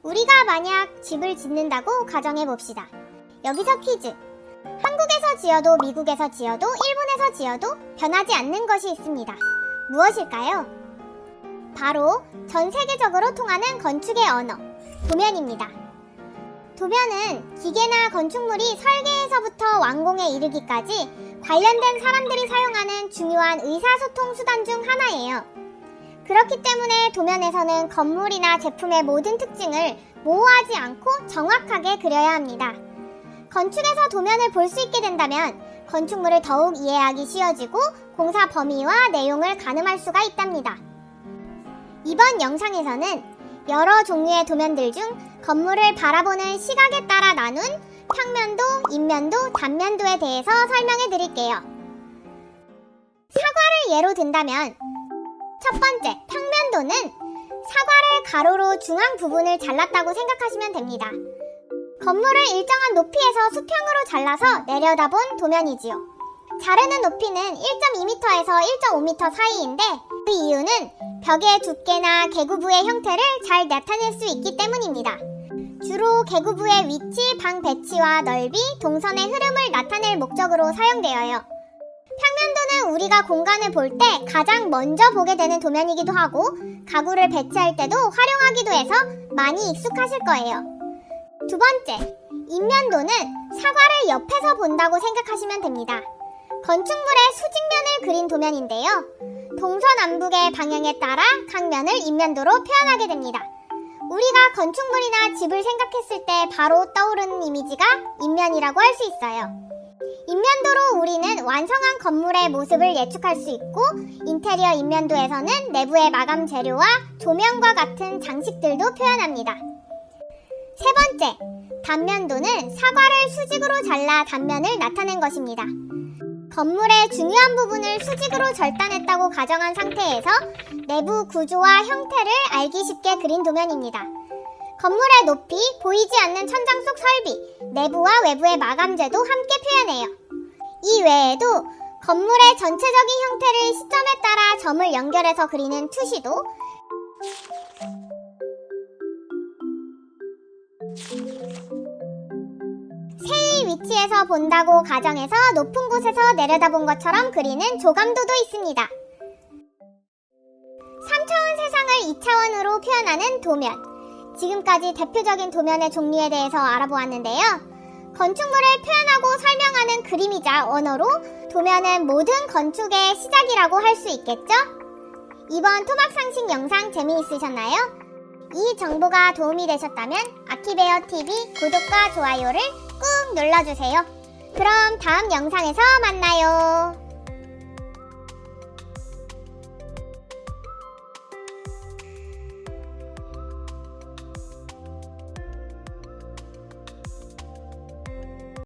우리가 만약 집을 짓는다고 가정해봅시다. 여기서 퀴즈. 한국에서 지어도 미국에서 지어도 일본에서 지어도 변하지 않는 것이 있습니다. 무엇일까요? 바로 전 세계적으로 통하는 건축의 언어, 도면입니다. 도면은 기계나 건축물이 설계에서부터 완공에 이르기까지 관련된 사람들이 사용하는 중요한 의사소통 수단 중 하나예요. 그렇기 때문에 도면에서는 건물이나 제품의 모든 특징을 모호하지 않고 정확하게 그려야 합니다. 건축에서 도면을 볼 수 있게 된다면 건축물을 더욱 이해하기 쉬워지고 공사 범위와 내용을 가늠할 수가 있답니다. 이번 영상에서는 여러 종류의 도면들 중 건물을 바라보는 시각에 따라 나눈 평면도, 인면도, 단면도에 대해서 설명해 드릴게요. 사과를 예로 든다면 첫 번째, 평면도는 사과를 가로로 중앙 부분을 잘랐다고 생각하시면 됩니다. 건물을 일정한 높이에서 수평으로 잘라서 내려다본 도면이지요. 자르는 높이는 1.2m에서 1.5m 사이인데 그 이유는 벽의 두께나 계구부의 형태를 잘 나타낼 수 있기 때문입니다. 주로 계구부의 위치, 방 배치와 넓이, 동선의 흐름을 나타낼 목적으로 사용되어요. 평면도는 우리가 공간을 볼 때 가장 먼저 보게 되는 도면이기도 하고 가구를 배치할 때도 활용하기도 해서 많이 익숙하실 거예요. 두 번째, 인면도는 사과를 옆에서 본다고 생각하시면 됩니다. 건축물의 수직면을 그린 도면인데요. 동서남북의 방향에 따라 각 면을 인면도로 표현하게 됩니다. 우리가 건축물이나 집을 생각했을 때 바로 떠오르는 이미지가 인면이라고 할 수 있어요. 인면도로 우리는 완성한 건물의 모습을 예측할 수 있고 인테리어 인면도에서는 내부의 마감 재료와 조명과 같은 장식들도 표현합니다. 세 번째, 단면도는 사과를 수직으로 잘라 단면을 나타낸 것입니다. 건물의 중요한 부분을 수직으로 절단했다고 가정한 상태에서 내부 구조와 형태를 알기 쉽게 그린 도면입니다. 건물의 높이, 보이지 않는 천장 속 설비, 내부와 외부의 마감재도 함께 표현해요. 이 외에도 건물의 전체적인 형태를 시점에 따라 점을 연결해서 그리는 투시도, 새의 위치에서 본다고 가정해서 높은 곳에서 내려다본 것처럼 그리는 조감도도 있습니다. 3차원 세상을 2차원으로 표현하는 도면. 지금까지 대표적인 도면의 종류에 대해서 알아보았는데요. 건축물을 표현하고 설명하는 그림이자 언어로 도면은 모든 건축의 시작이라고 할 수 있겠죠? 이번 토막상식 영상 재미있으셨나요? 이 정보가 도움이 되셨다면 아키베어TV 구독과 좋아요를 꾹 눌러주세요. 그럼 다음 영상에서 만나요.